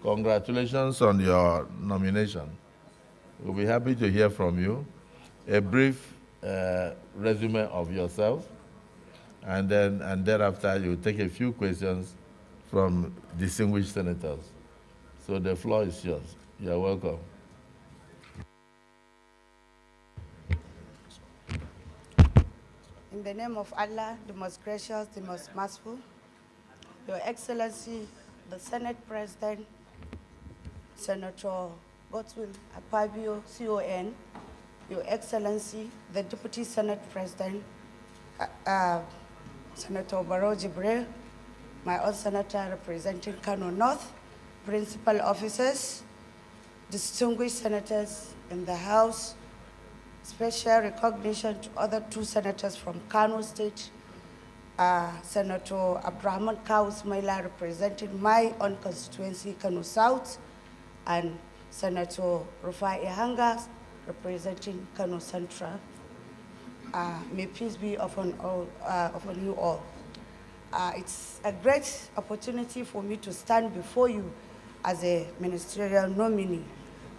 Congratulations on your nomination. We'll be happy to hear from you. A brief resume of yourself, and thereafter you take a few questions from distinguished senators. So the floor is yours. You're welcome. In the name of Allah, the most gracious, the most merciful, Your Excellency, the Senate President, Senator Godswill Akpabio, CON, Your Excellency, the Deputy Senate President, Senator Barrow Jibril, my own senator representing Kano North, principal officers, distinguished senators in the House, special recognition to other two senators from Kano State, Senator Abraham Kaus Maila representing my own constituency, Kano South, and Senator Rufai Hangas representing Kano Central. May peace be upon you all. It's a great opportunity for me to stand before you as a ministerial nominee,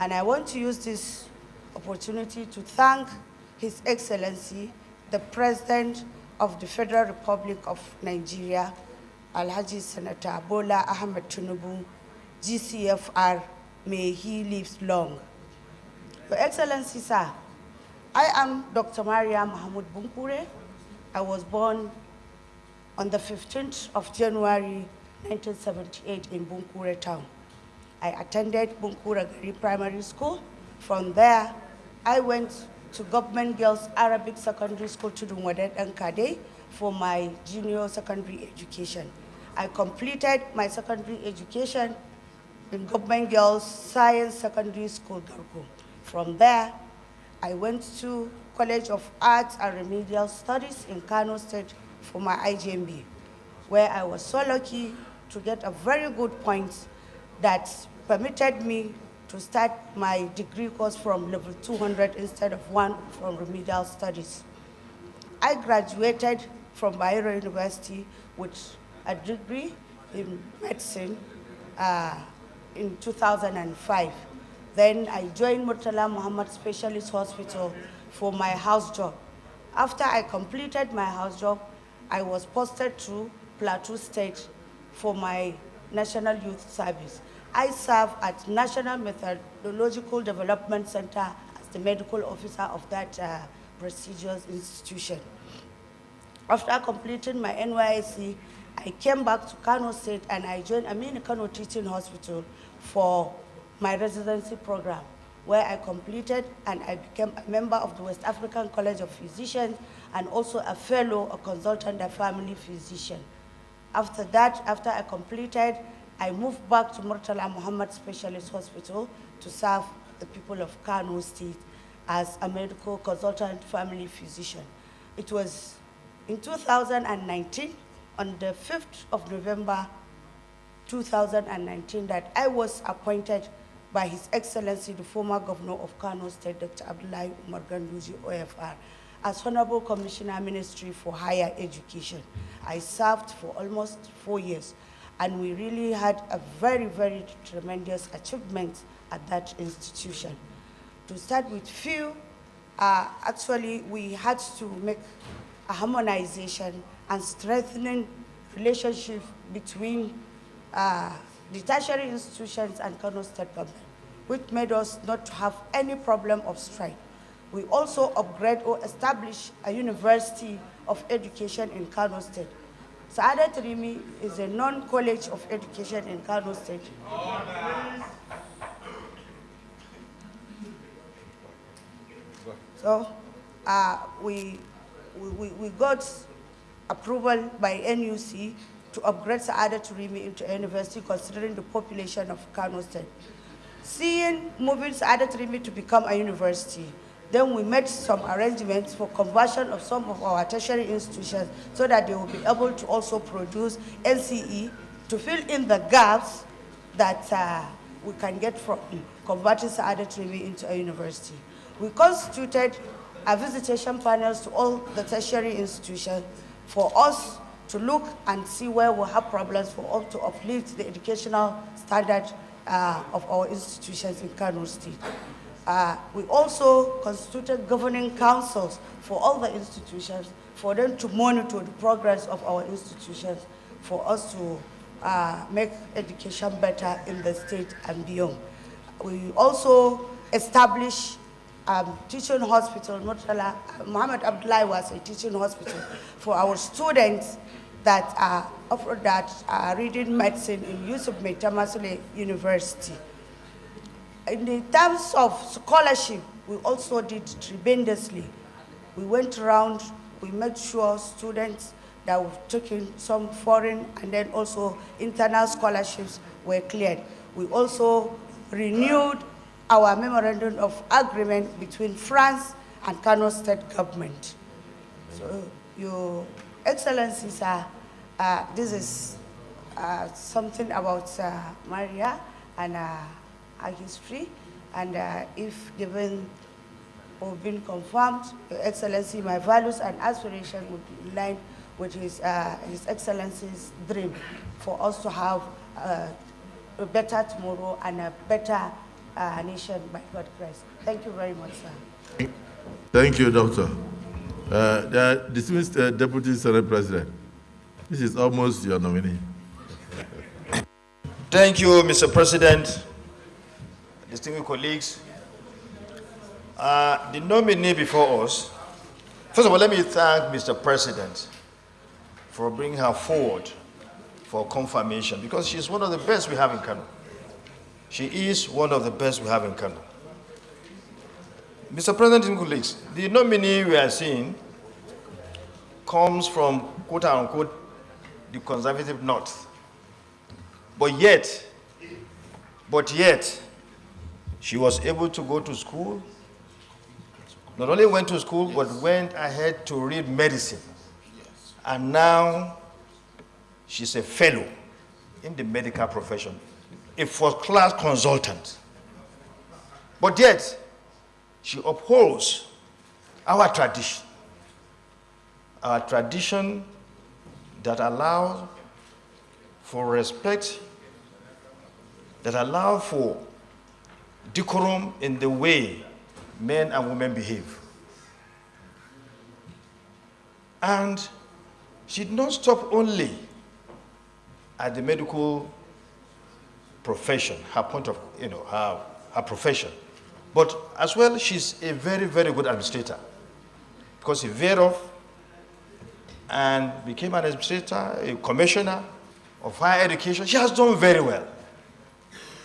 and I want to use this opportunity to thank His Excellency, the President of the Federal Republic of Nigeria, Alhaji Senator Bola Ahmed Tinubu, GCFR, may he live long. Your Excellency, sir, I am Dr. Maria Mahmoud Bunkure. I was born on the 15th of January, 1978 in Bunkure town. I attended Bunkure Gari Primary School. From there, I went to Government Girls Arabic Secondary School to Dunwadet and Kade for my junior secondary education. I completed my secondary education in Government Girls Science Secondary School, Garko. From there, I went to College of Arts and Remedial Studies in Kano State for my IJMB, where I was so lucky to get a very good point that permitted me to start my degree course from level 200 instead of 1 from remedial studies. I graduated from Bayero University with a degree in medicine in 2005. Then I joined Murtala Muhammad Specialist Hospital for my house job. After I completed my house job, I was posted to Plateau State for my National Youth Service. I serve at National Methodological Development Center as the medical officer of that prestigious institution. After completing my NYSC, I came back to Kano State and I joined Amini Kano Teaching Hospital for my residency program, where I completed and I became a member of the West African College of Physicians and also a fellow, a consultant, a family physician. After that, after I completed, I moved back to Murtala Muhammad Specialist Hospital to serve the people of Kano State as a medical consultant family physician. It was in 2019, on the 5th of November 2019, that I was appointed by His Excellency, the former Governor of Kano State, Dr. Abdullahi Umar Ganduzi, OFR, as Honorable Commissioner Ministry for Higher Education. I served for almost 4 years, and we really had a very, very tremendous achievement at that institution. To start with few, actually we had to make a harmonization and strengthening relationship between the tertiary institutions and Kano State government, which made us not to have any problem of strike. We also upgrade or establish a university of education in Kano State. Saadat Rimi is a non-college of education in Kano State. So we got approval by NUC to upgrade Saadat Rimi into a university considering the population of Kano State. Moving Saadat Rimi to become a university, then we made some arrangements for conversion of some of our tertiary institutions so that they will be able to also produce NCE to fill in the gaps that we can get from converting Saadat Rimi into a university. We constituted a visitation panels to all the tertiary institutions for us to look and see where we have problems for us to uplift the educational standard of our institutions in Kano State. We also constituted governing councils for all the institutions for them to monitor the progress of our institutions, for us to make education better in the state and beyond. We also established teaching hospital. Muhammad Abdullahi was a teaching hospital for our students that are reading medicine in Yusuf Maitamasule University. In the terms of scholarship, we also did tremendously. We went around, we made sure students that were taking some foreign and then also internal scholarships were cleared. We also renewed our memorandum of agreement between France and Kano State government. So, Your Excellencies, this is something about Maria and our history, and if given or been confirmed, Your Excellency, my values and aspirations would be in line with His Excellency's dream for us to have a better tomorrow and a better nation by God's grace. Thank you very much, sir. Thank you, Doctor. The dismissed Deputy Senate President. This is almost your nominee. Thank you, Mr. President, distinguished colleagues. The nominee before us, first of all, let me thank Mr. President for bringing her forward for confirmation, because she's one of the best we have in Kano. She is one of the best we have in Kano. Mr. President and colleagues, the nominee we are seeing comes from, quote unquote, the conservative north. But yet, she was able to go to school. Not only went to school, but went ahead to read medicine. And now she's a fellow in the medical profession, a first-class consultant. But yet, she upholds our tradition that allows for respect, that allows for decorum in the way men and women behave. And she did not stop only at the medical profession, her point of, her profession, but as well, she's a very, very good administrator, because she veered off and became an administrator, a commissioner of higher education. She has done very well.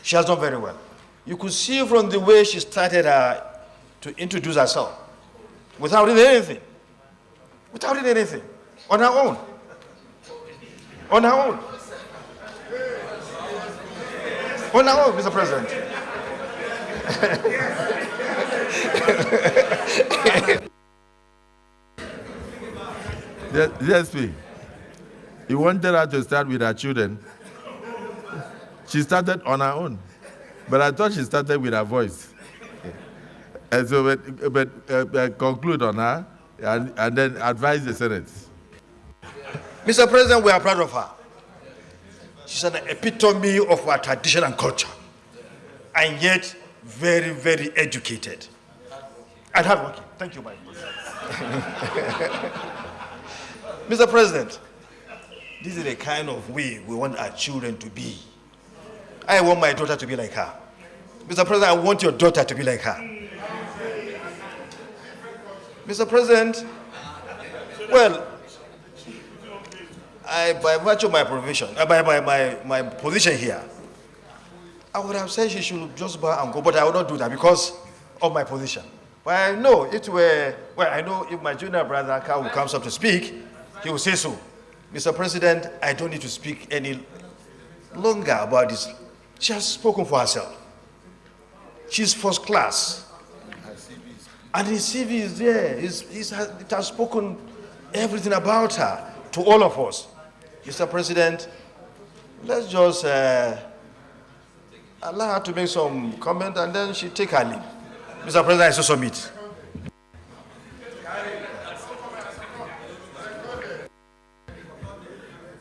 She has done very well. You could see from the way she started to introduce herself, without reading anything, on her own. Mr. President. Yes, please. He wanted her to start with her children. She started on her own, but I thought she started with her voice. And so, conclude on her and then advise the Senate. Mr. President, we are proud of her. She's an epitome of our tradition and culture, and yet very, very educated and hardworking. Thank you, my President. Mr. President, this is the kind of way we want our children to be. I want my daughter to be like her. Mr. President, I want your daughter to be like her. Mr. President, well, by virtue of my profession, my position here, I would have said she should just bow and go, but I will not do that because of my position. But I know if my junior brother Kano comes up to speak, he will say so. Mr. President, I don't need to speak any longer about this. She has spoken for herself. She's first class. And his CV is there. It has spoken everything about her to all of us. Mr. President, let's just allow her to make some comment and then she take her leave. Mr. President, I so submit.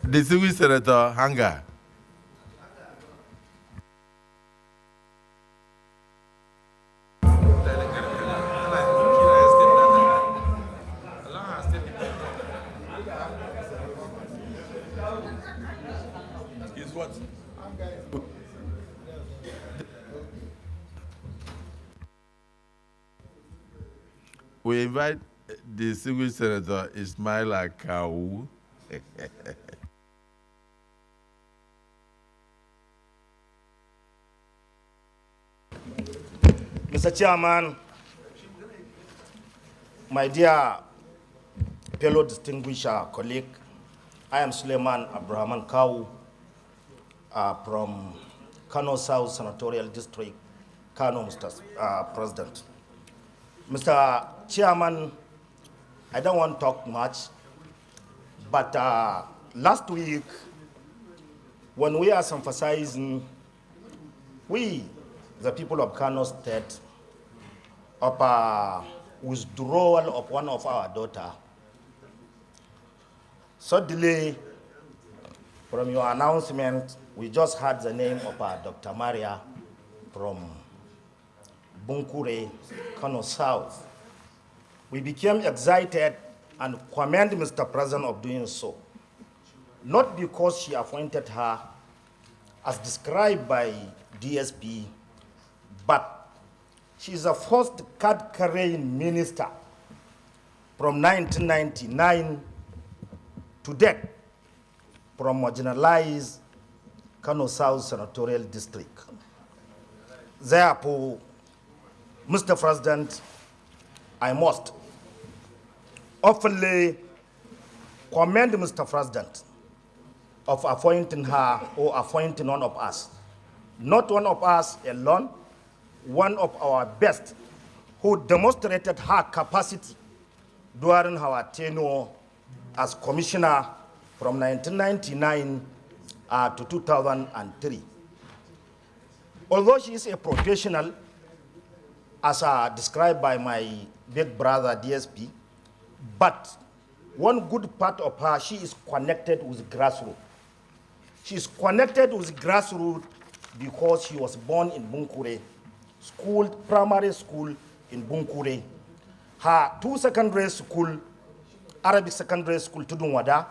Distinguished Senator Hanga. We invite the distinguished Senator Ismaila Kawu. Mr. Chairman, my dear fellow distinguished colleague, I am Suleiman Abrahaman Kawu from Kano South Senatorial District, Kano, Mr. President. Mr. Chairman, I don't want to talk much, but last week, when we are emphasizing, we, the people of Kano State, of withdrawal of one of our daughter, suddenly, from your announcement, we just heard the name of Dr. Maria from Bunkure, Kano South. We became excited and commend Mr. President of doing so. Not because she appointed her as described by DSP, but she is the first card-carrying minister from 1999 to date from marginalized Kano South Senatorial District. Therefore, Mr. President, I must openly commend Mr. President of appointing her or appointing one of us. Not one of us alone, one of our best, who demonstrated her capacity during her tenure as commissioner from 1999 to 2003. Although she is a professional, as described by my big brother DSP, but one good part of her, she is connected with grassroots. She is connected with grassroots because she was born in Bunkure, school, primary school in Bunkure. Her two secondary school, Arabic secondary school, Tudunwada,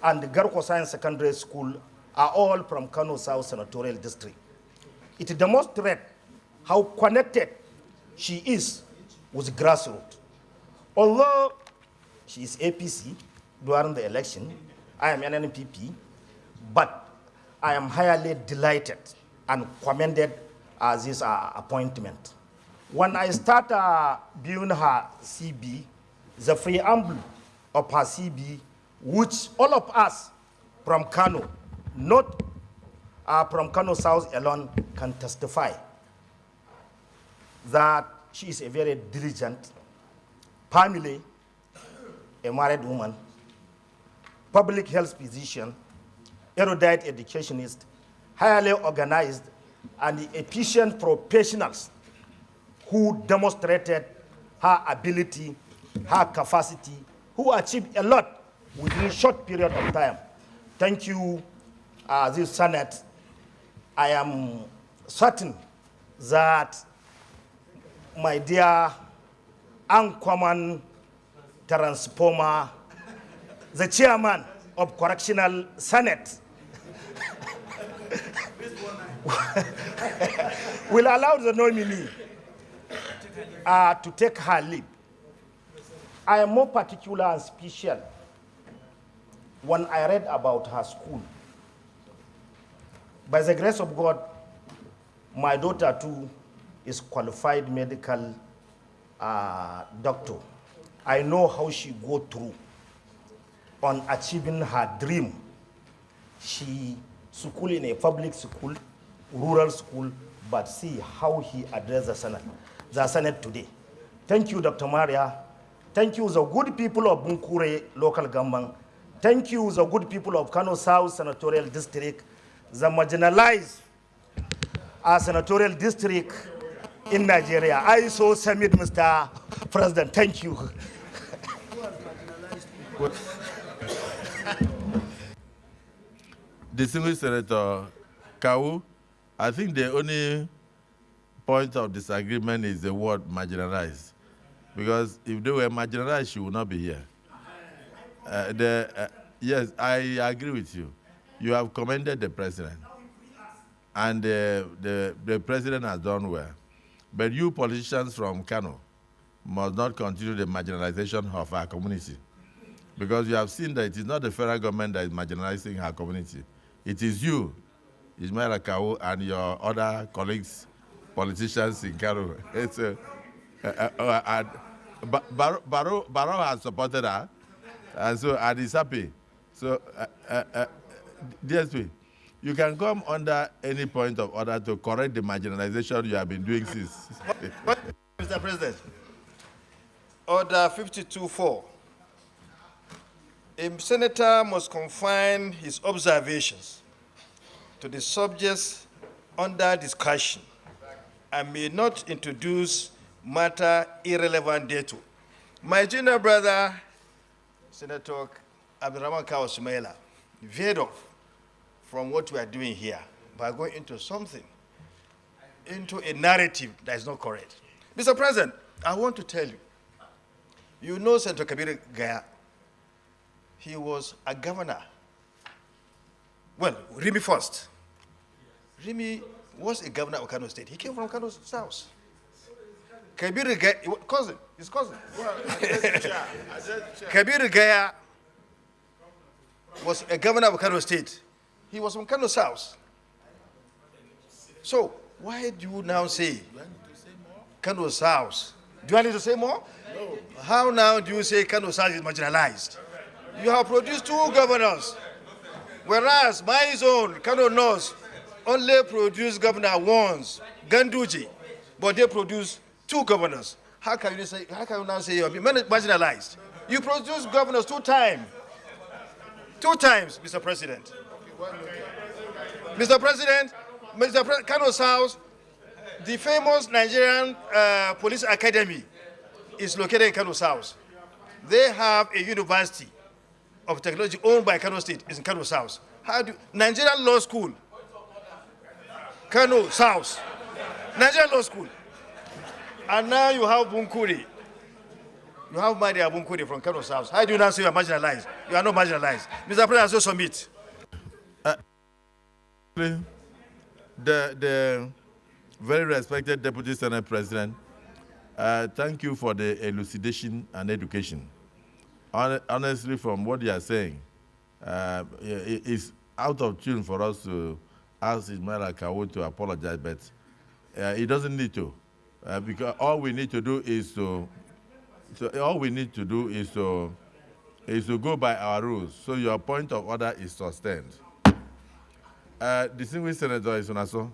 and the Garko Science Secondary School are all from Kano South Senatorial District. It demonstrates how connected she is with grassroots. Although she is APC during the election, I am an NPP, but I am highly delighted and commended this appointment. When I start viewing her CB, the preamble of her CB, which all of us from Kano, not from Kano South alone, can testify that she is a very diligent family, a married woman, public health physician, erudite educationist, highly organized, and efficient professionals who demonstrated her ability, her capacity, who achieved a lot within a short period of time. Thank you, this Senate. I am certain that my dear uncommon transformer, the chairman of Correctional Senate, will allow the nominee to take her leave. I am more particular and special when I read about her school. By the grace of God, my daughter too is qualified medical doctor. I know how she go through on achieving her dream. She school in a public school, rural school, but see how he addressed the Senate today. Thank you, Dr. Maria. Thank you, the good people of Bunkure local government. Thank you, the good people of Kano South Senatorial District, the marginalized senatorial district in Nigeria. I so submit, Mr. President. Thank you. Distinguished Senator Kawu, I think the only point of disagreement is the word marginalized. Because if they were marginalized, she would not be here. Yes, I agree with you. You have commended the president. And the president has done well. But you politicians from Kano, must not continue the marginalization of our community. Because you have seen that it is not the federal government that is marginalizing our community. It is you, Ismail Akau, and your other colleagues, politicians in Kano. Barrow has supported her, and so and is happy. So, DSP, you can come under any point of order to correct the marginalization you have been doing since. Mr. President, Order 52.4. A senator must confine his observations to the subjects under discussion and may not introduce matter irrelevant thereto. My junior brother, Senator Abdurrahman Kano South, veered off from what we are doing here by going into something, into a narrative that is not correct. Mr. President, I want to tell you, you know Senator Kabir Gaya. He was a governor. Well, Rimi first. Rimi was a governor of Kano State. He came from Kano South. Kabir Gaya, cousin, his cousin. Kabir Gaya was a governor of Kano State. He was from Kano South. So, why do you now say Kano South? Do I need to say more? No. How now do you say Kano South is marginalized? You have produced 2 governors, whereas my zone, Kano North, only produced governor once, Ganduji, but they produced 2 governors. How can you say? How can you now say you're marginalized? You produced governors 2 times. 2 times, Mr. President. Mr. President, Kano South, the famous Nigerian Police Academy is located in Kano South. They have a university of technology owned by Kano State, is in Kano South. Nigerian Law School, Kano South, Nigerian Law School. And now you have Bunkuri. You have Maria Bunkuri from Kano South. How do you now say you are marginalized? You are not marginalized. Mr. President, so submit. The very respected Deputy Senate President, thank you for the elucidation and education. Honestly, from what you are saying, it's out of tune for us to ask Ismail Akawo to apologize, but he doesn't need to, because all we need to do is to go by our rules. So your point of order is sustained. Distinguished Senator Isunaso.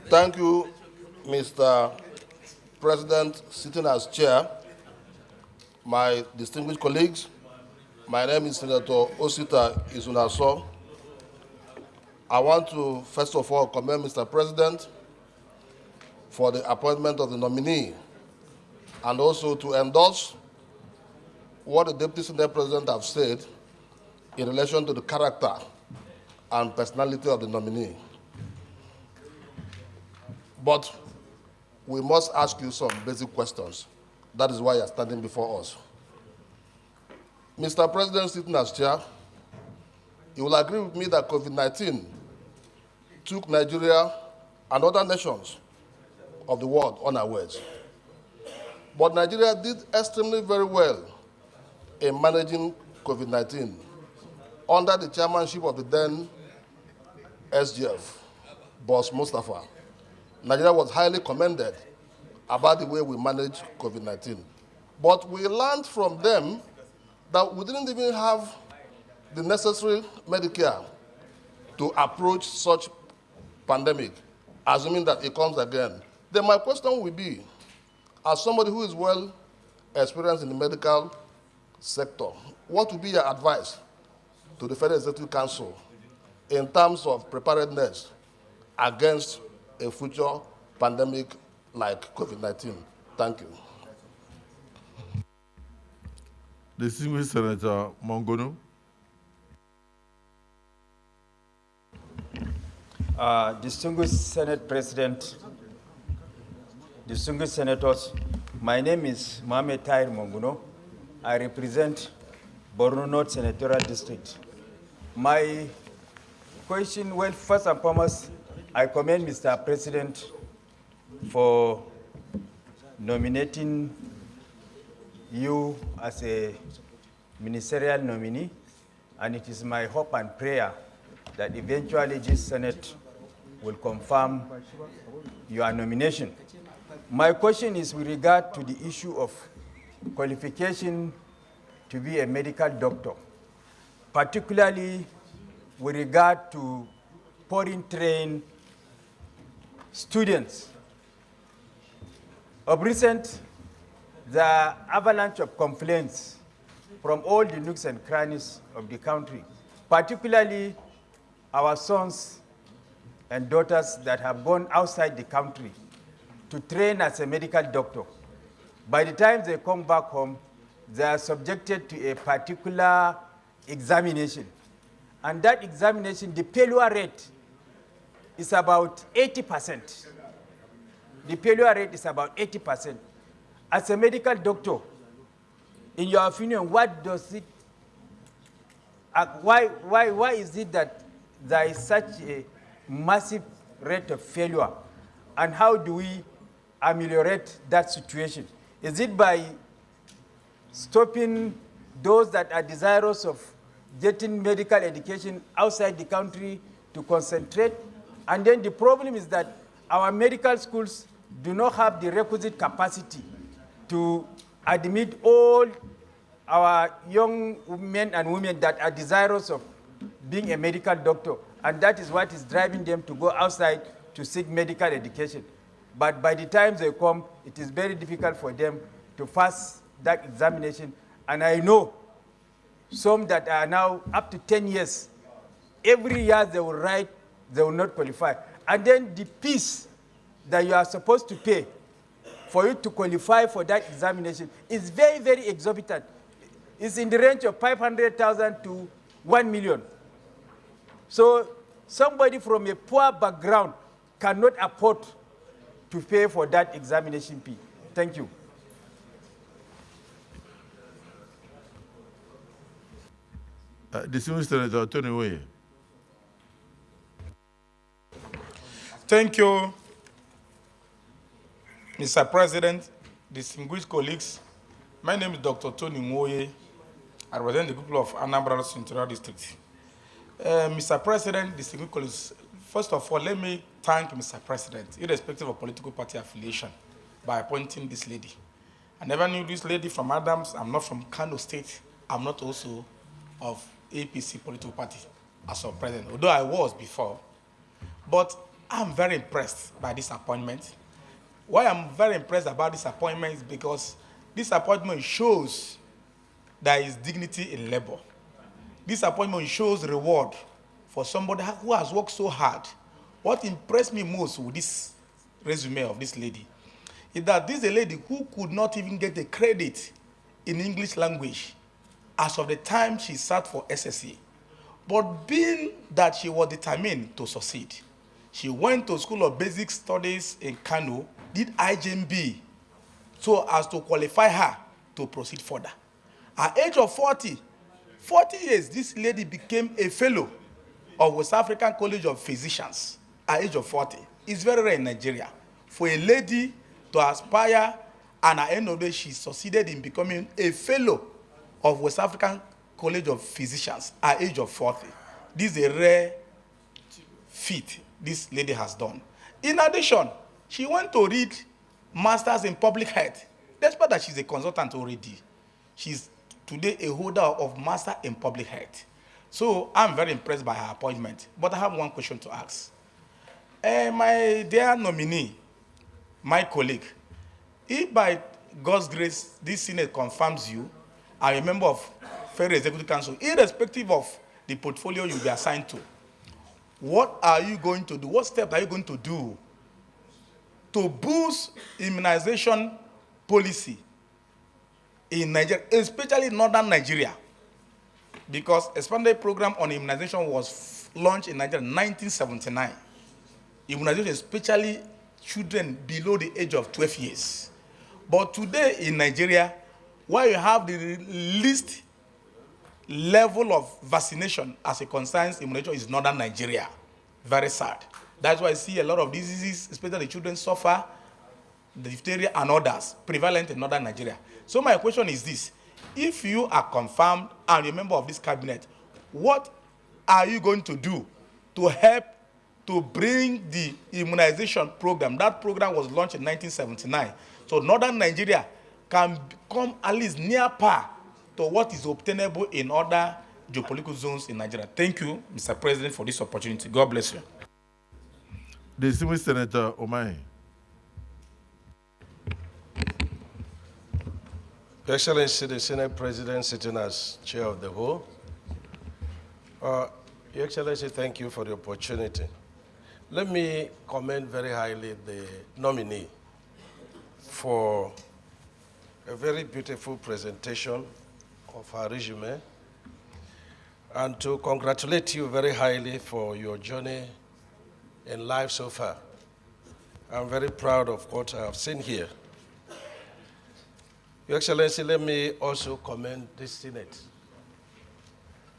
Thank you, Mr. President, sitting as chair. My distinguished colleagues, my name is Senator Osita Isunaso. I want to, first of all, commend Mr. President for the appointment of the nominee and also to endorse what the Deputy Senate President have said in relation to the character and personality of the nominee. But we must ask you some basic questions. That is why you are standing before us. Mr. President, sitting as chair, you will agree with me that COVID-19 took Nigeria and other nations of the world unawares. But Nigeria did extremely very well in managing COVID-19 under the chairmanship of the then SGF, Boss Mustafa. Nigeria was highly commended about the way we managed COVID-19. But we learned from them that we didn't even have the necessary Medicare to approach such pandemic, assuming that it comes again. Then my question will be, as somebody who is well experienced in the medical sector, what would be your advice to the Federal Executive Council in terms of preparedness against a future pandemic like COVID-19? Thank you. Distinguished Senator Mongono. Distinguished Senate President, distinguished senators, my name is Mohamed Tahir Mongono. I represent Borno North Senatorial District. My question, well, first and foremost, I commend Mr. President for nominating you as a ministerial nominee, and it is my hope and prayer that eventually this Senate will confirm your nomination. My question is with regard to the issue of qualification to be a medical doctor, particularly with regard to foreign trained students. Of recent, the avalanche of complaints from all the nooks and crannies of the country, particularly our sons and daughters that have gone outside the country to train as a medical doctor. By the time they come back home, they are subjected to a particular examination. And that examination, the failure rate is about 80%. The failure rate is about 80%. As a medical doctor, in your opinion, what does it, why is it that there is such a massive rate of failure? And how do we ameliorate that situation? Is it by stopping those that are desirous of getting medical education outside the country to concentrate? And then the problem is that our medical schools do not have the requisite capacity to admit all our young men and women that are desirous of being a medical doctor. And that is what is driving them to go outside to seek medical education. But by the time they come, it is very difficult for them to pass that examination. And I know some that are now up to 10 years, every year they will write, they will not qualify. And then the fees that you are supposed to pay for you to qualify for that examination is very, very exorbitant. It's in the range of 500,000 to 1 million. So somebody from a poor background cannot afford to pay for that examination fee. Thank you. Distinguished Senator Tony Woye. Thank you, Mr. President, distinguished colleagues. My name is Dr. Tony Woye. I represent the people of Anambra Central District. Mr. President, distinguished colleagues, first of all, let me thank Mr. President, irrespective of political party affiliation, by appointing this lady. I never knew this lady from Adams. I'm not from Kano State. I'm not also of APC political party as of president, although I was before. But I'm very impressed by this appointment. Why I'm very impressed about this appointment is because this appointment shows there is dignity in labor. This appointment shows reward for somebody who has worked so hard. What impressed me most with this resume of this lady is that this is a lady who could not even get a credit in English language as of the time she sat for SSC. But being that she was determined to succeed, she went to School of Basic Studies in Kano, did IJMB, so as to qualify her to proceed further. At age of 40 years, this lady became a fellow of West African College of Physicians at age of 40. It's very rare in Nigeria for a lady to aspire, and at the end of the day, she succeeded in becoming a fellow of West African College of Physicians at age of 40. This is a rare feat this lady has done. In addition, she went to read Masters in Public Health. Despite that she's a consultant already, she's today a holder of Master in Public Health. So I'm very impressed by her appointment. But I have one question to ask. My dear nominee, my colleague, if by God's grace this Senate confirms you as a member of Federal Executive Council, irrespective of the portfolio you'll be assigned to, what are you going to do? What steps are you going to do to boost immunization policy in Nigeria, especially northern Nigeria? Because expanded program on immunization was launched in Nigeria in 1979. Immunization, especially children below the age of 12 years. But today in Nigeria, where you have the least level of vaccination as it concerns immunization is northern Nigeria. Very sad. That's why I see a lot of diseases, especially the children, suffer diphtheria, and others prevalent in northern Nigeria. So my question is this: if you are confirmed and a member of this cabinet, what are you going to do to help to bring the immunization program? That program was launched in 1979. So northern Nigeria can come at least near par to what is obtainable in other geopolitical zones in Nigeria. Thank you, Mr. President, for this opportunity. God bless you. Distinguished Senator Omai. Your Excellency, the Senate President sitting as Chair of the whole. Your Excellency, thank you for the opportunity. Let me commend very highly the nominee for a very beautiful presentation of her resume, and to congratulate you very highly for your journey in life so far. I'm very proud of what I have seen here. Your Excellency, let me also commend this Senate.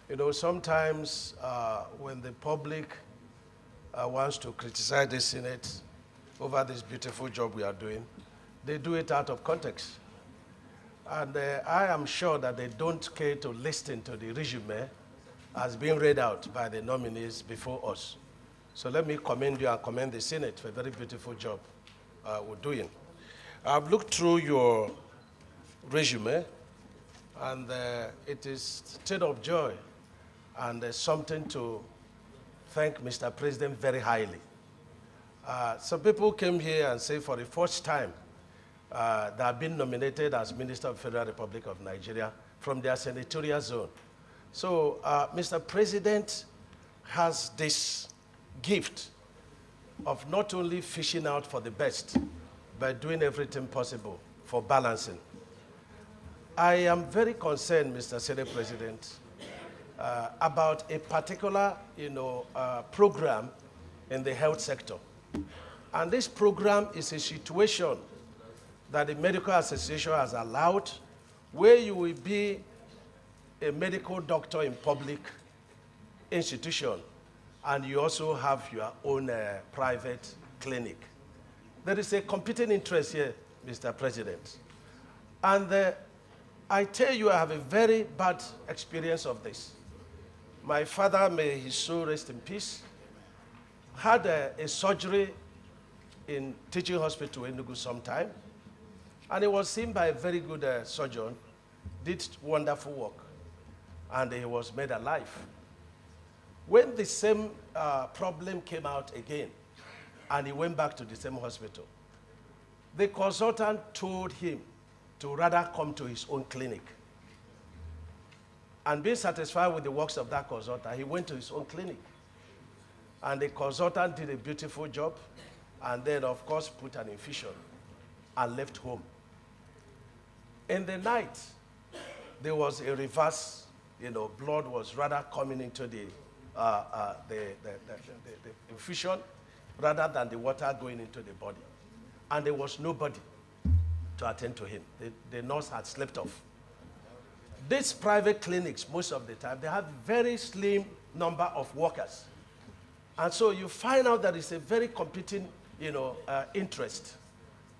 You know, sometimes when the public wants to criticize the Senate over this beautiful job we are doing, they do it out of context. And I am sure that they don't care to listen to the resume as being read out by the nominees before us. So let me commend you and commend the Senate for a very beautiful job we're doing. I've looked through your resume, and it is a state of joy and something to thank Mr. President very highly. Some people came here and say for the first time they have been nominated as Minister of the Federal Republic of Nigeria from their senatorial zone. So Mr. President has this gift of not only fishing out for the best, but doing everything possible for balancing. I am very concerned, Mr. Senate President, about a particular program in the health sector. And this program is a situation that the Medical Association has allowed, where you will be a medical doctor in public institution, and you also have your own private clinic. There is a competing interest here, Mr. President. And I tell you, I have a very bad experience of this. My father, may his soul rest in peace, had a surgery in Teaching Hospital in Enugu sometime, and he was seen by a very good surgeon, did wonderful work, and he was made alive. When the same problem came out again, and he went back to the same hospital, the consultant told him to rather come to his own clinic. And being satisfied with the works of that consultant, he went to his own clinic. And the consultant did a beautiful job, and then, of course, put an infusion and left home. In the night, there was a reverse, blood was rather coming into the infusion rather than the water going into the body. And there was nobody to attend to him. The nurse had slept off. These private clinics, most of the time, they have very slim number of workers. And so you find out that it's a very competing, interest.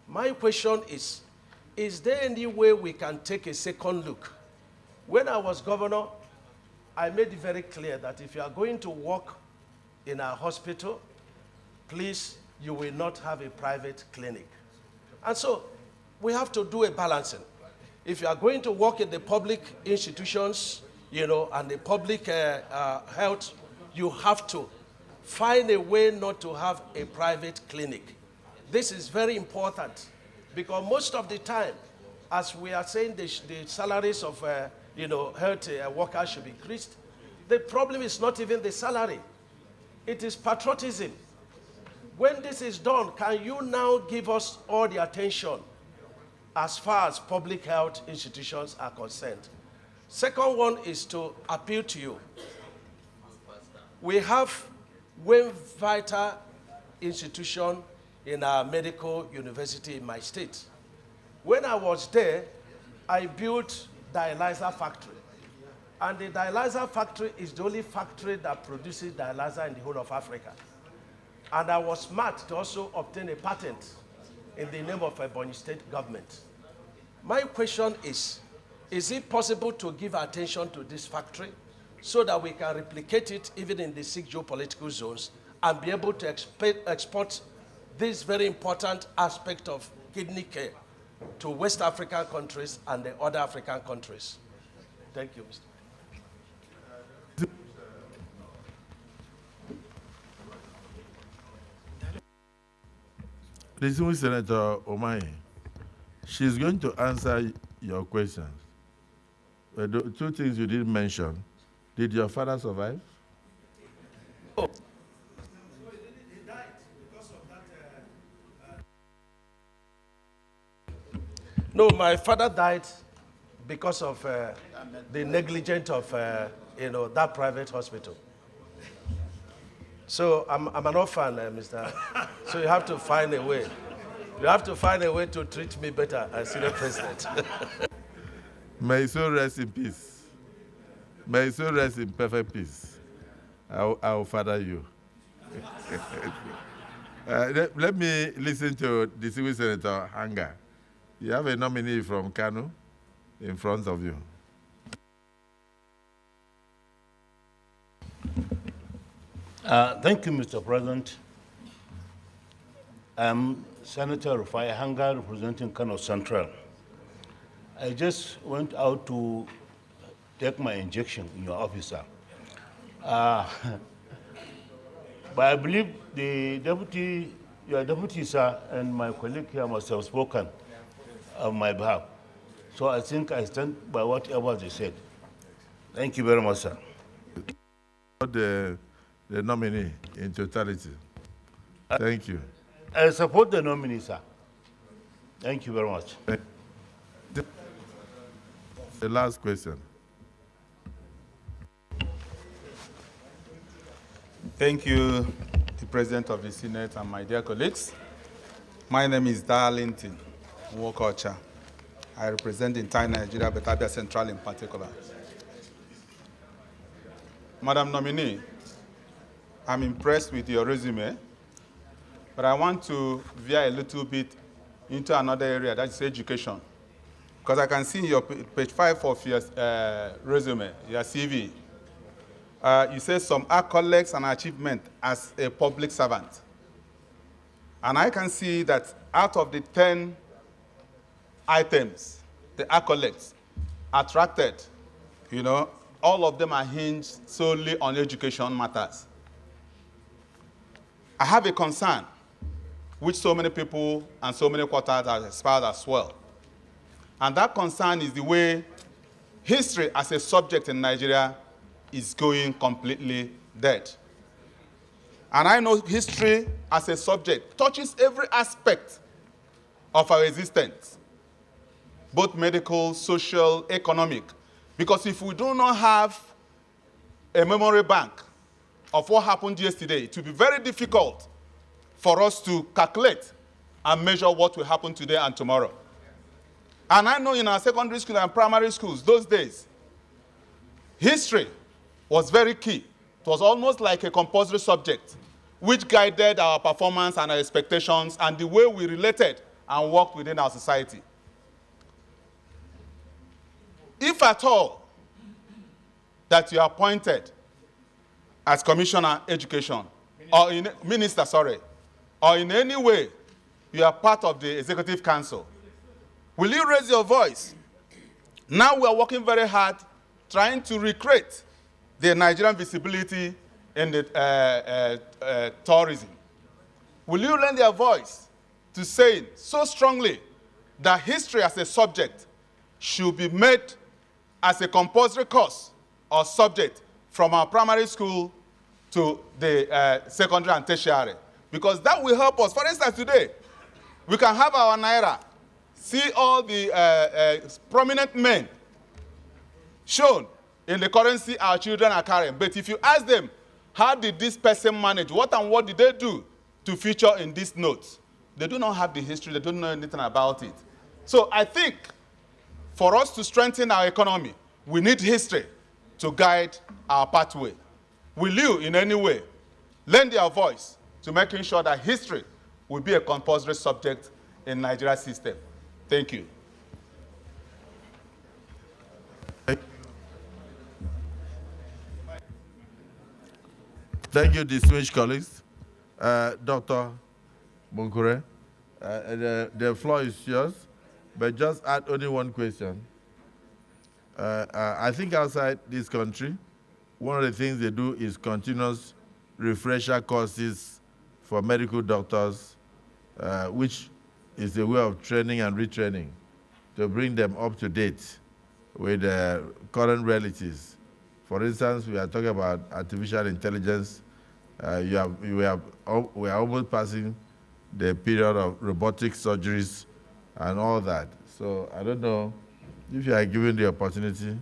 My question is there any way we can take a second look? When I was governor, I made it very clear that if you are going to work in a hospital, please, you will not have a private clinic. And so we have to do a balancing. If you are going to work in the public institutions, and the public health, you have to find a way not to have a private clinic. This is very important, because most of the time, as we are saying, the salaries of health workers should be increased. The problem is not even the salary. It is patriotism. When this is done, can you now give us all the attention as far as public health institutions are concerned? Second one is to appeal to you. We have one vital institution in our medical university in my state. When I was there, I built dialyzer factory. And the dialyzer factory is the only factory that produces dialyzer in the whole of Africa. And I was smart to also obtain a patent in the name of Ebonyi State government. My question is it possible to give attention to this factory so that we can replicate it even in the 6 geopolitical zones and be able to export this very important aspect of kidney care to West African countries and the other African countries? Thank you, Mr. Distinguished Senator Omai, she's going to answer your questions. But the 2 things you didn't mention. Did your father survive? Oh. No, my father died because of the negligence of that private hospital. So I'm an orphan, Mr. So you have to find a way. You have to find a way to treat me better as senior president. May his soul rest in peace. May his soul rest in perfect peace. I'll father you. Let me listen to Distinguished Senator Hanga. You have a nominee from Kano in front of you. Thank you, Mr. President. I'm Senator Rufai Hanga, representing Kano Central. I just went out to take my injection in your office, sir. But I believe your deputy, sir, and my colleague here must have spoken on my behalf. So I think I stand by whatever they said. Thank you very much, sir. The nominee in totality. Thank you. I support the nominee, sir. Thank you very much. The last question. Thank you, the President of the Senate and my dear colleagues. My name is Darlington Wokocha. I represent the entire Nigeria, but Abia Central in particular. Madam Nominee, I'm impressed with your resume, but I want to veer a little bit into another area, that is education. Because I can see in your page 5 of your resume, your CV, you say some accolades and achievement as a public servant. And I can see that out of the 10 items, the accolades attracted, all of them are hinged solely on education matters. I have a concern, which so many people and so many quarters have espoused as well. And that concern is the way history as a subject in Nigeria is going completely dead. And I know history as a subject touches every aspect of our existence, both medical, social, economic. Because if we do not have a memory bank of what happened yesterday, it will be very difficult for us to calculate and measure what will happen today and tomorrow. And I know in our secondary school and primary schools, those days, history was very key. It was almost like a compulsory subject, which guided our performance and our expectations and the way we related and worked within our society. If at all that you are appointed as Commissioner Education, or Minister, or in any way you are part of the Executive Council, will you raise your voice? Now we are working very hard trying to recreate the Nigerian visibility in the tourism. Will you lend your voice to say so strongly that history as a subject should be made as a compulsory course or subject from our primary school to the secondary and tertiary? Because that will help us. For instance, today, we can have our Naira, see all the prominent men shown in the currency our children are carrying. But if you ask them, how did this person manage? What and what did they do to feature in these notes? They do not have the history. They don't know anything about it. So I think for us to strengthen our economy, we need history to guide our pathway. Will you, in any way, lend your voice to making sure that history will be a compulsory subject in Nigeria system. Thank you. Thank you, distinguished colleagues. Dr. Bunkure, the floor is yours, but just add only one question. I think outside this country, one of the things they do is continuous refresher courses for medical doctors, which is a way of training and retraining to bring them up to date with current realities. For instance, we are talking about artificial intelligence. We are almost passing the period of robotic surgeries and all that. So I don't know if you are given the opportunity,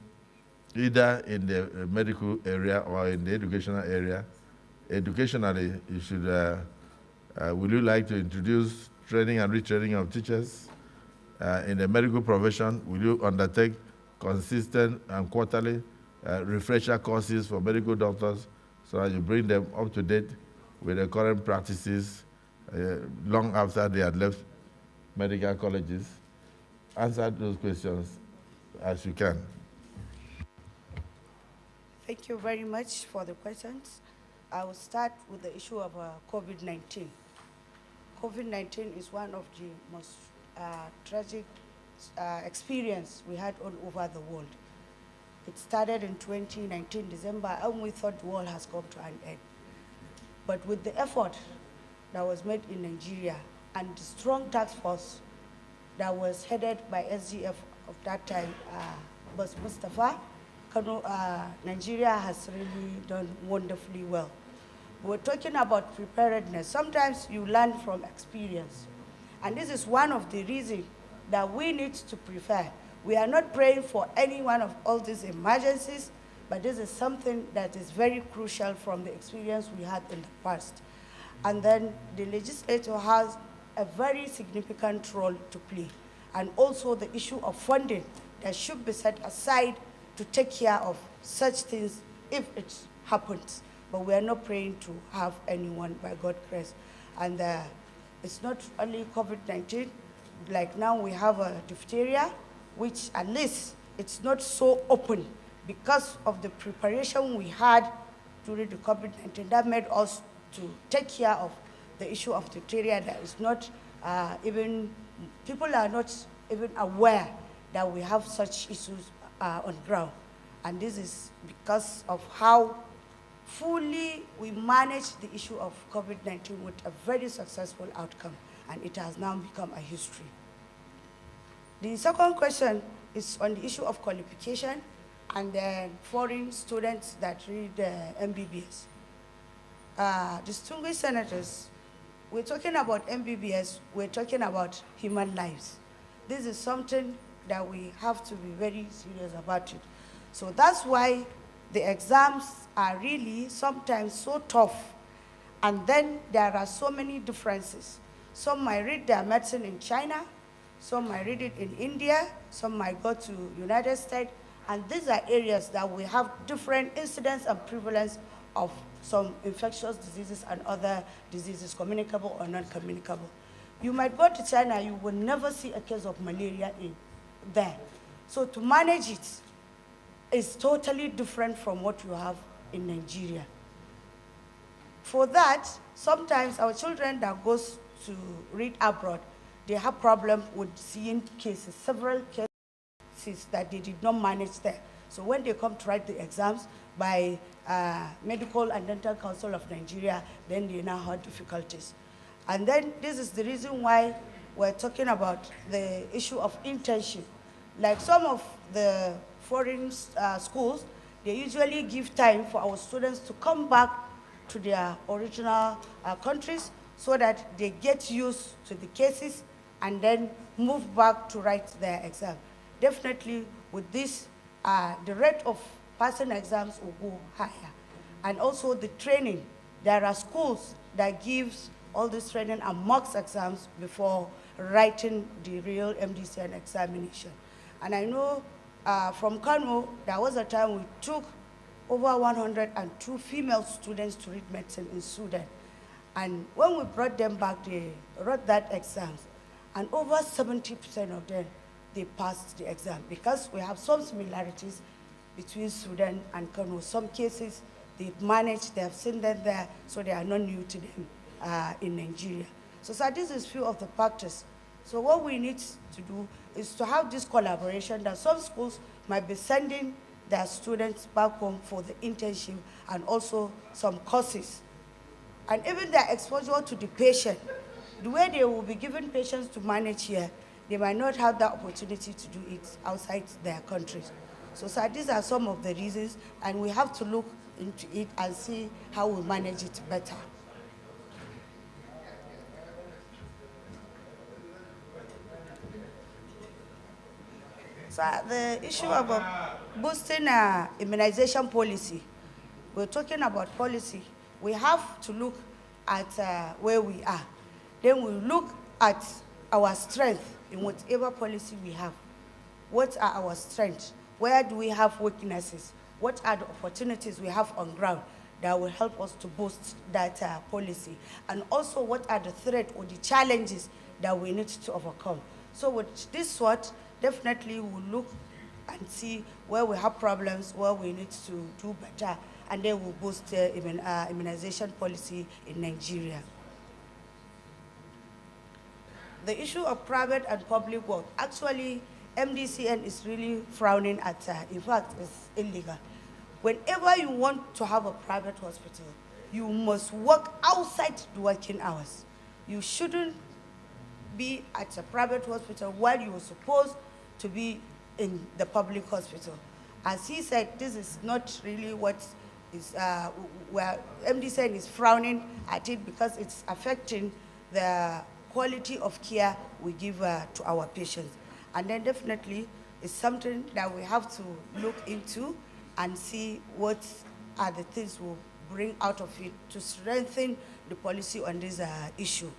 either in the medical area or in the educational area. Educationally, you should, would you like to introduce training and retraining of teachers? In the medical profession, will you undertake consistent and quarterly refresher courses for medical doctors so that you bring them up to date with the current practices long after they had left medical colleges? Answer those questions as you can. Thank you very much for the questions. I will start with the issue of COVID-19. COVID-19 is one of the most tragic experience we had all over the world. It started in 2019, December, and we thought the world has come to an end. But with the effort that was made in Nigeria and the strong task force that was headed by SGF of that time, Boss Mustafa, Kano, Nigeria has really done wonderfully well. We're talking about preparedness. Sometimes you learn from experience. And this is one of the reasons that we need to prepare. We are not praying for any one of all these emergencies, but this is something that is very crucial from the experience we had in the past. And then the legislature has a very significant role to play. And also the issue of funding that should be set aside to take care of such things if it happens. But we are not praying to have anyone by God's grace. And it's not only COVID-19. Like now we have a diphtheria, which at least it's not so open because of the preparation we had during the COVID-19. That made us to take care of the issue of diphtheria that is not even, people are not even aware that we have such issues on ground. And this is because of how fully we managed the issue of COVID-19 with a very successful outcome, and it has now become a history. The second question is on the issue of qualification and then foreign students that read MBBS. Distinguished senators, we're talking about MBBS, we're talking about human lives. This is something that we have to be very serious about it. So that's why the exams are really sometimes so tough. And then there are so many differences. Some might read their medicine in China, some might read it in India, some might go to United States. And these are areas that we have different incidence and prevalence of some infectious diseases and other diseases, communicable or non-communicable. You might go to China, you will never see a case of malaria in there. So to manage it is totally different from what you have in Nigeria. For that, sometimes our children that goes to read abroad, they have problems with seeing cases, several cases that they did not manage there. So when they come to write the exams by Medical and Dental Council of Nigeria, then they now have difficulties. And then this is the reason why we're talking about the issue of internship. Like some of the foreign schools, they usually give time for our students to come back to their original countries so that they get used to the cases and then move back to write their exam. Definitely with this, the rate of passing exams will go higher. And also the training. There are schools that gives all this training and mocks exams before writing the real MDCN examination. And I know from Kano, there was a time we took over 102 female students to read medicine in Sudan. And when we brought them back, they wrote that exams. and over 70% of them, they passed the exam because we have some similarities between Sudan and Kano. Some cases, they've managed, they have seen them there, so they are not new to them in Nigeria. So this is few of the factors. So what we need to do is to have this collaboration that some schools might be sending their students back home for the internship and also some courses. And even their exposure to the patient, the way they will be given patients to manage here, they might not have the opportunity to do it outside their countries. So these are some of the reasons, and we have to look into it and see how we manage it better. So the issue of boosting immunization policy, we're talking about policy. We have to look at where we are. Then we look at our strength in whatever policy we have. What are our strengths? Where do we have weaknesses? What are the opportunities we have on ground that will help us to boost that policy? And also, what are the threats or the challenges that we need to overcome? So with this sort, definitely we'll look and see where we have problems, where we need to do better, and then we'll boost immunization policy in Nigeria. The issue of private and public work, actually, MDCN is really frowning at, in fact, it's illegal. Whenever you want to have a private hospital, you must work outside the working hours. You shouldn't be at a private hospital while you are supposed to be in the public hospital. As he said, this is not really what is, where MDCN is frowning at it because it's affecting the quality of care we give to our patients. And then definitely it's something that we have to look into and see what are the things we'll bring out of it to strengthen the policy on this issue.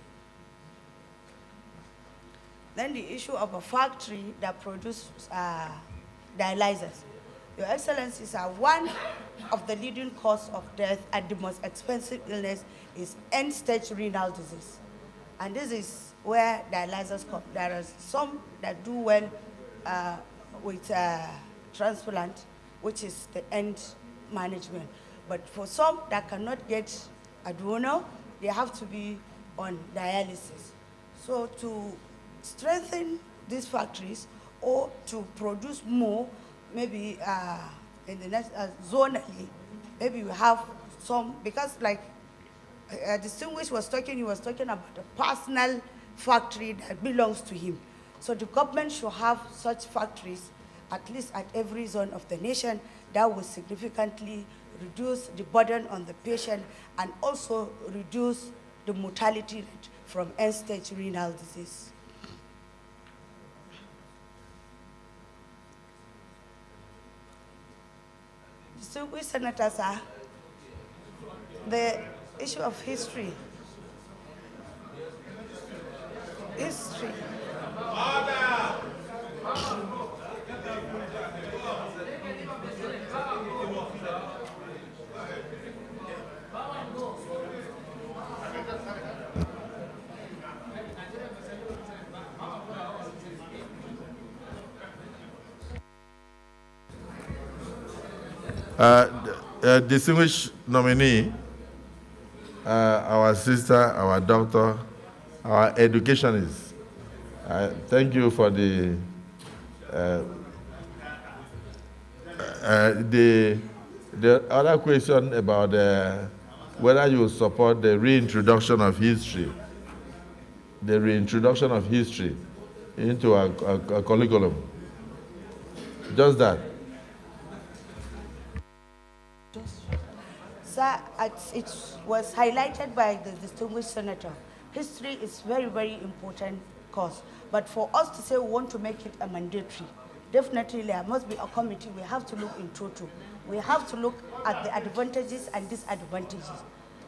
Then the issue of a factory that produces dialyzers. Your Excellencies, one of the leading causes of death and the most expensive illness is end-stage renal disease. And this is where dialyzers come. There are some that do well with transplant, which is the end management. But for some that cannot get a donor, they have to be on dialysis. So to strengthen these factories or to produce more, maybe in the next zonally, maybe we have some, because like Distinguished was talking, he was talking about a personal factory that belongs to him. So the government should have such factories at least at every zone of the nation that will significantly reduce the burden on the patient and also reduce the mortality rate from end-stage renal disease. Distinguished senators, the issue of history. History. Distinguished nominee, our sister, our doctor, our educationist, thank you for the other question about whether you support the reintroduction of history, into a curriculum. Just that. Sir, it was highlighted by the distinguished senator. History is very, very important course. But for us to say we want to make it a mandatory, definitely there must be a committee. We have to look in total. We have to look at the advantages and disadvantages.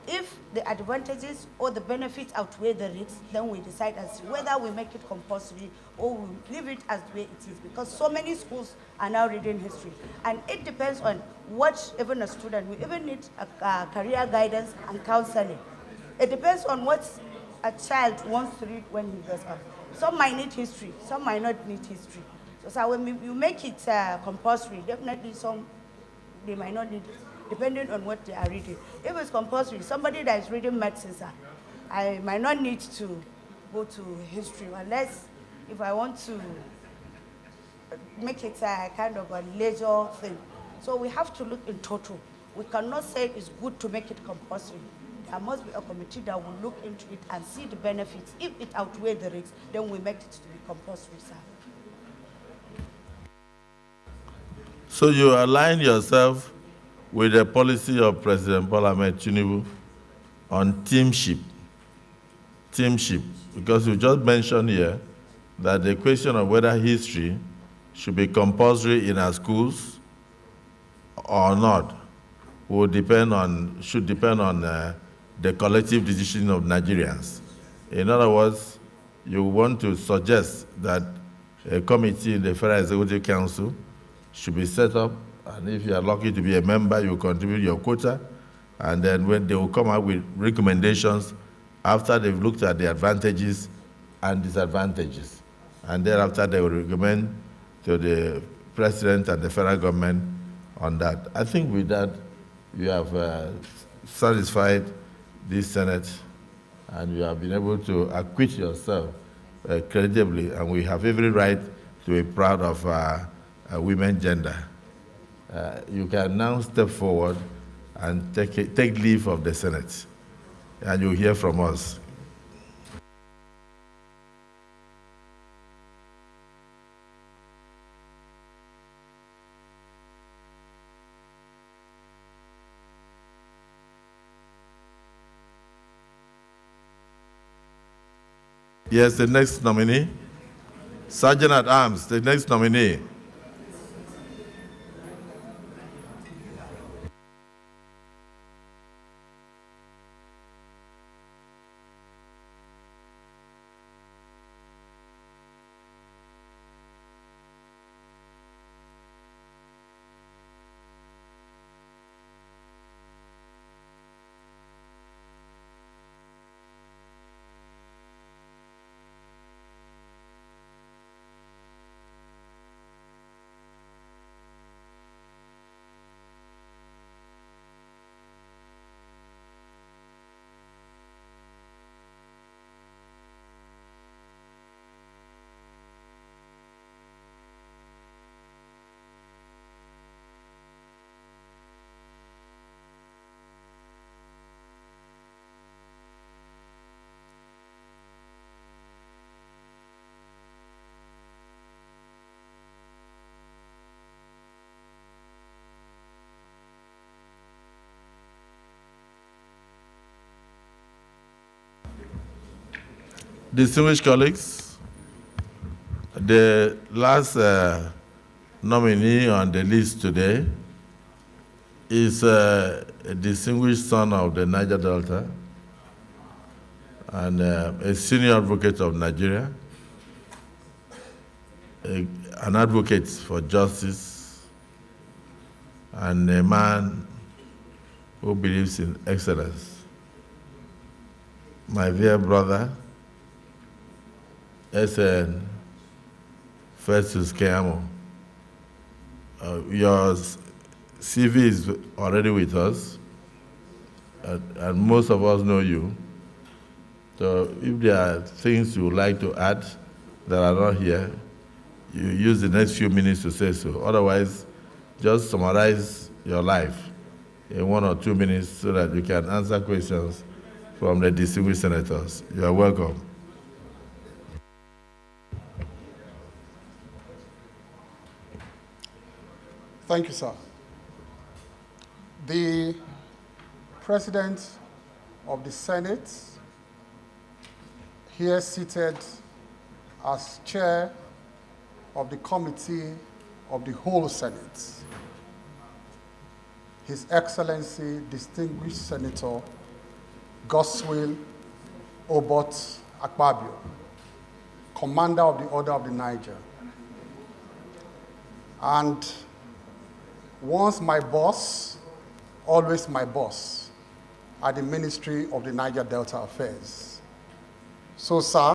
If the advantages or the benefits outweigh the risks, then we decide as to whether we make it compulsory or we leave it as the way it is, because so many schools are now reading history. And it depends on what even a student, we even need a career guidance and counseling. It depends on what a child wants to read when he grows up. Some might need history, some might not need history. So when you make it compulsory, definitely some, they might not need it, depending on what they are reading. If it's compulsory, somebody that is reading medicine, sir, I might not need to go to history unless if I want to make it a kind of a leisure thing. So we have to look in total. We cannot say it's good to make it compulsory. There must be a committee that will look into it and see the benefits. If it outweighs the risks, then we make it to be compulsory, sir. So you align yourself with the policy of President Bola Ahmed Tinubu on teamship, because you just mentioned here that the question of whether history should be compulsory in our schools or not should depend on the collective decision of Nigerians. In other words, you want to suggest that a committee in the Federal Executive Council should be set up, and if you are lucky to be a member, you contribute your quota, and then when they will come up with recommendations after they've looked at the advantages and disadvantages. And thereafter, they will recommend to the president and the federal government on that. I think with that, you have satisfied this Senate, and you have been able to acquit yourself credibly, and we have every right to be proud of women gender. You can now step forward and take leave of the Senate, and you'll hear from us. Yes, the next nominee. Sergeant at Arms, the next nominee. Distinguished colleagues, the last nominee on the list today is a distinguished son of the Niger Delta and a senior advocate of Nigeria, an advocate for justice, and a man who believes in excellence. My dear brother, SN Festus Keyamo, your CV is already with us, and most of us know you. So if there are things you would like to add that are not here, you use the next few minutes to say so. Otherwise, just summarize your life in 1 or 2 minutes so that you can answer questions from the distinguished senators. You are welcome. Thank you, sir. The President of the Senate, here seated as chair of the Committee of the whole Senate, His Excellency, Distinguished Senator Godswill Obot Akpabio, Commander of the Order of the Niger, and once my boss, always my boss at the Ministry of the Niger Delta Affairs, So, sir,